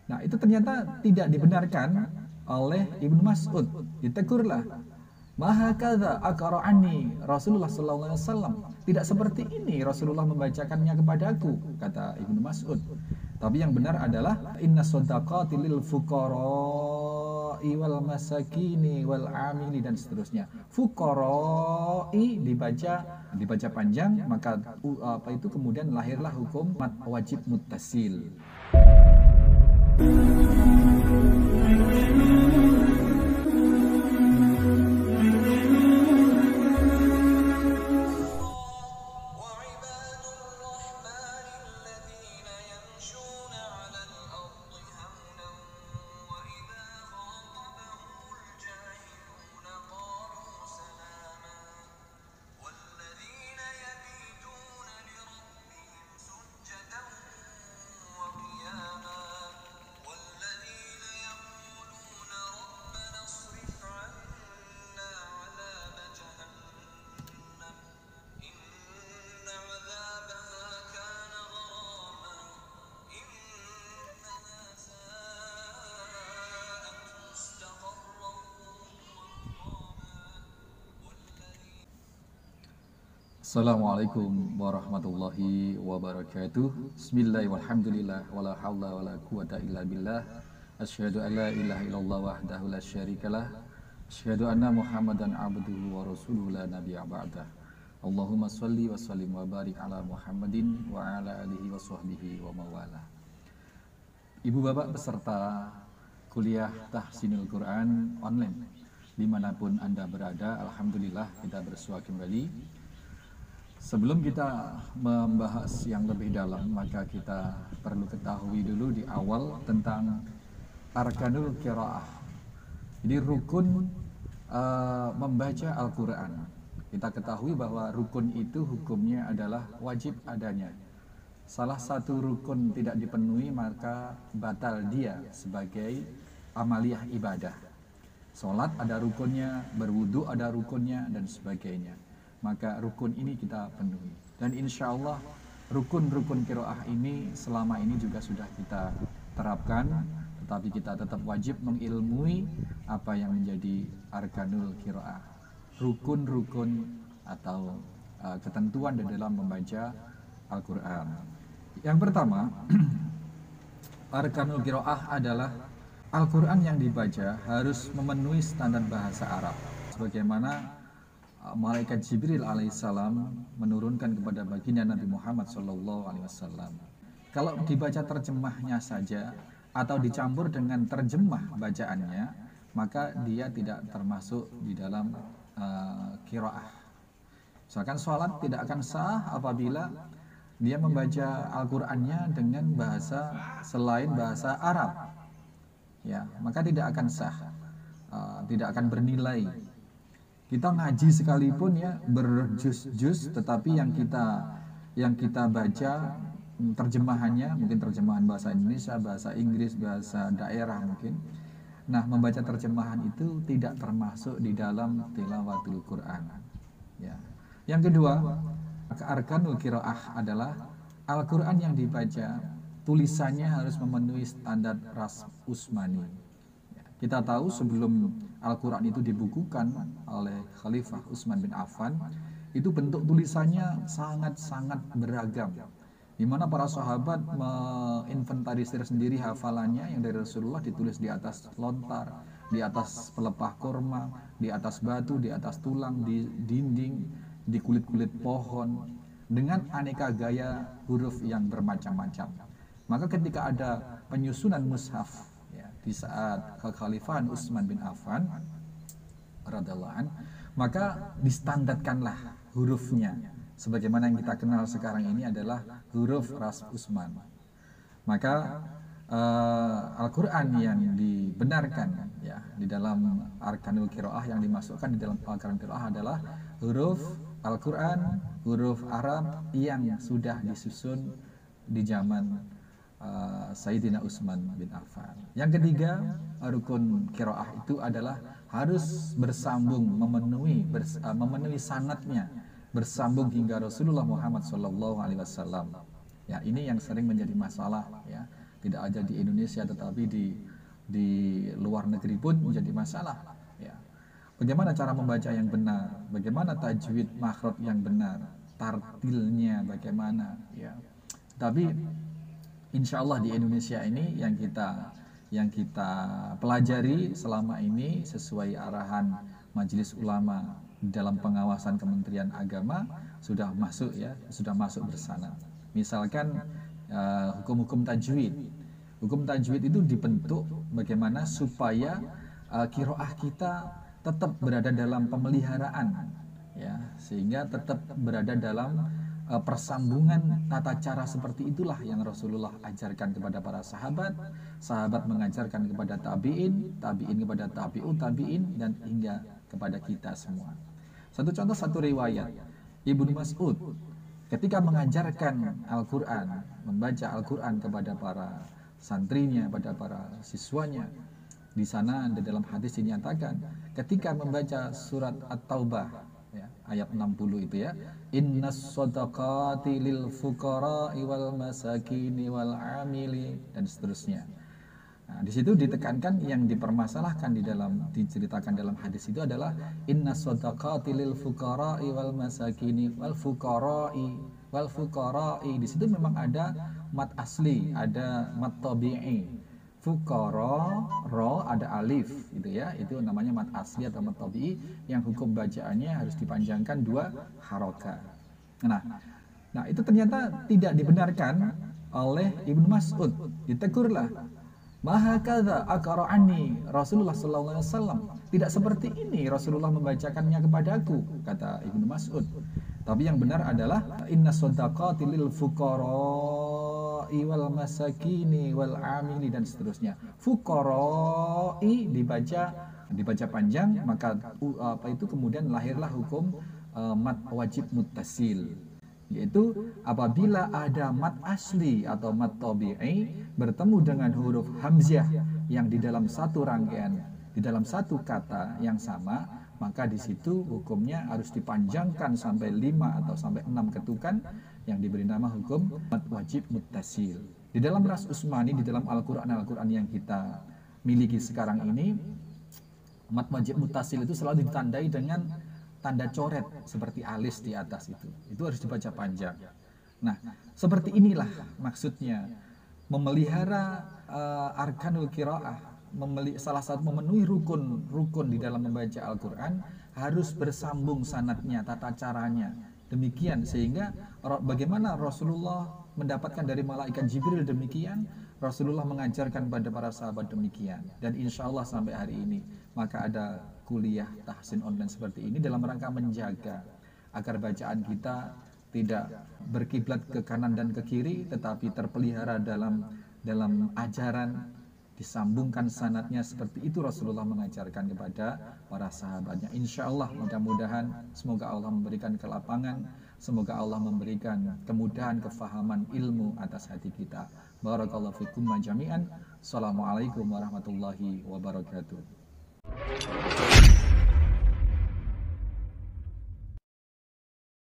Nah, itu ternyata tidak dibenarkan oleh Ibnu Mas'ud. Ditegurlah. Maha kadza aqra'ani Rasulullah sallallahu alaihi wasallam. Tidak seperti ini Rasulullah membacakannya kepadaku, kata Ibnu Mas'ud. Tapi yang benar adalah inna shadaqati lil fuqara'i wal masakini wal amili dan seterusnya. Fuqara'i dibaca panjang, maka apa itu kemudian lahirlah hukum wajib muttasil. Assalamualaikum warahmatullahi wabarakatuh. Bismillah walhamdulillah wala haula wala quwata illa billah. Asyhadu an la ilaha illallah wahdahu la syarikalah. Asyhadu anna Muhammadan abduhu wa rasuluhu la nabiyya ba'dah. Allahumma shalli wa sallim wa barik ala Muhammadin wa ala alihi wa sahbihi wa mawala. Ibu bapak peserta kuliah Tahsinul Quran online dimanapun Anda berada, alhamdulillah kita bersua kembali. Sebelum kita membahas yang lebih dalam, maka kita perlu ketahui dulu di awal tentang arkanul qiraah. Jadi rukun membaca Al-Quran. Kita ketahui bahwa rukun itu hukumnya adalah wajib adanya. Salah satu rukun tidak dipenuhi maka batal dia sebagai amaliyah ibadah. Sholat ada rukunnya, berwudu ada rukunnya, dan sebagainya. Maka rukun ini kita penuhi. Dan insya Allah rukun-rukun qiraah ini selama ini juga sudah kita terapkan, tetapi kita tetap wajib mengilmui apa yang menjadi arkanul qiraah, rukun-rukun atau ketentuan di dalam membaca Al-Quran. Yang pertama, arkanul qiraah adalah Al-Quran yang dibaca harus memenuhi standar bahasa Arab, sebagaimana Malaikat Jibril alaihissalam menurunkan kepada baginda Nabi Muhammad SAW. Kalau dibaca terjemahnya saja atau dicampur dengan terjemah bacaannya, maka dia tidak termasuk di dalam qiraah. Misalkan sholat tidak akan sah apabila dia membaca Al-Qur'annya dengan bahasa selain bahasa Arab. Ya, maka tidak akan sah, tidak akan bernilai. Kita ngaji sekalipun ya berjuz-juz, tetapi yang kita baca terjemahannya mungkin terjemahan bahasa Indonesia, bahasa Inggris, bahasa daerah mungkin. Nah, membaca terjemahan itu tidak termasuk di dalam tilawatul Quran. Ya. Yang kedua, arkanul qiraah adalah Al-Quran yang dibaca tulisannya harus memenuhi standar ras Utsmani. Kita tahu sebelum Al-Quran itu dibukukan oleh Khalifah Utsman bin Affan, itu bentuk tulisannya sangat-sangat beragam, di mana para sahabat menginventarisir sendiri hafalannya yang dari Rasulullah ditulis di atas lontar, di atas pelepah kurma, di atas batu, di atas tulang, di dinding, di kulit-kulit pohon, dengan aneka gaya huruf yang bermacam-macam. Maka ketika ada penyusunan mushaf di saat kekhalifahan Utsman bin Affan radhiyallahu an, maka distandarkanlah hurufnya sebagaimana yang kita kenal sekarang ini adalah huruf ras Utsman. Maka Al-Quran yang dibenarkan ya di dalam arkanul qiraah, yang dimasukkan di dalam arkanul qiraah adalah huruf Al-Quran, huruf Arab yang sudah disusun di zaman Sayyidina Utsman bin Affan. Yang ketiga, rukun qiraah itu adalah harus bersambung, memenuhi sanadnya, bersambung hingga Rasulullah Muhammad SAW. Ya, ini yang sering menjadi masalah ya, tidak aja di Indonesia tetapi di luar negeri pun menjadi masalah. Ya. Bagaimana cara membaca yang benar, bagaimana tajwid makhraj yang benar, tartilnya bagaimana, ya. Tapi insya Allah di Indonesia ini yang kita pelajari selama ini sesuai arahan Majelis Ulama dalam pengawasan Kementerian Agama sudah masuk bersana. Misalkan hukum-hukum tajwid. Hukum tajwid itu dibentuk bagaimana supaya qiraah kita tetap berada dalam pemeliharaan, ya, sehingga tetap berada dalam persambungan tata cara seperti itulah yang Rasulullah ajarkan kepada para sahabat, sahabat mengajarkan kepada tabi'in, tabi'in kepada tabi'ut tabi'in, dan hingga kepada kita semua. Satu contoh, satu riwayat Ibnu Mas'ud ketika mengajarkan Al-Quran, membaca Al-Quran kepada para santrinya, pada para siswanya, di sana dalam hadis dinyatakan ketika membaca surat At-Taubah, ya, ayat 60 itu, ya, innas shadaqati lil fuqara'i wal masakini wal amili, dan seterusnya. Nah, di situ ditekankan, yang dipermasalahkan diceritakan dalam hadis itu adalah innas shadaqati lil fuqara'i wal masakini wal fuqara'i. Di situ memang ada mat asli, ada mat tabi'i. Fuqara, ro, ada alif, gitu ya, itu namanya mat asli atau mat tabi'i, yang hukum bacaannya harus dipanjangkan 2 harokat. Nah, itu ternyata tidak dibenarkan oleh Ibnu Mas'ud. Ditegurlah, maha kadza aqra'ani Rasulullah sallallahu alaihi wasallam. Tidak seperti ini Rasulullah membacakannya kepadaku, kata Ibnu Mas'ud. Tapi yang benar adalah inna shadaqati lil fuqara'i wal masakini wal amili, dan seterusnya. Fuqara'i dibaca panjang, maka kemudian lahirlah hukum mat wajib muttasil, yaitu apabila ada mat asli atau mat tabi'i bertemu dengan huruf hamzah yang di dalam satu rangkaian, di dalam satu kata yang sama, maka di situ hukumnya harus dipanjangkan sampai 5 atau sampai 6 ketukan, yang diberi nama hukum mat wajib muttasil. Di dalam Ras Usmani, di dalam Al-Quran yang kita miliki sekarang ini, mat wajib muttasil itu selalu ditandai dengan tanda coret seperti alis di atas itu harus dibaca panjang. Nah, seperti inilah maksudnya memelihara arkanul qiraah, salah satu memenuhi rukun di dalam membaca Al-Quran harus bersambung sanadnya, tata caranya. Demikian sehingga bagaimana Rasulullah mendapatkan dari malaikat Jibril, demikian Rasulullah mengajarkan pada para sahabat demikian. Dan insya Allah sampai hari ini maka ada kuliah tahsin online seperti ini dalam rangka menjaga agar bacaan kita tidak berkiblat ke kanan dan ke kiri, tetapi terpelihara dalam ajaran, disambungkan sanadnya seperti itu Rasulullah mengajarkan kepada para sahabatnya. Insya Allah, mudah-mudahan semoga Allah memberikan kelapangan, semoga Allah memberikan kemudahan kefahaman ilmu atas hati kita. Barakallahu fikum jami'an. Assalamualaikum warahmatullahi wabarakatuh.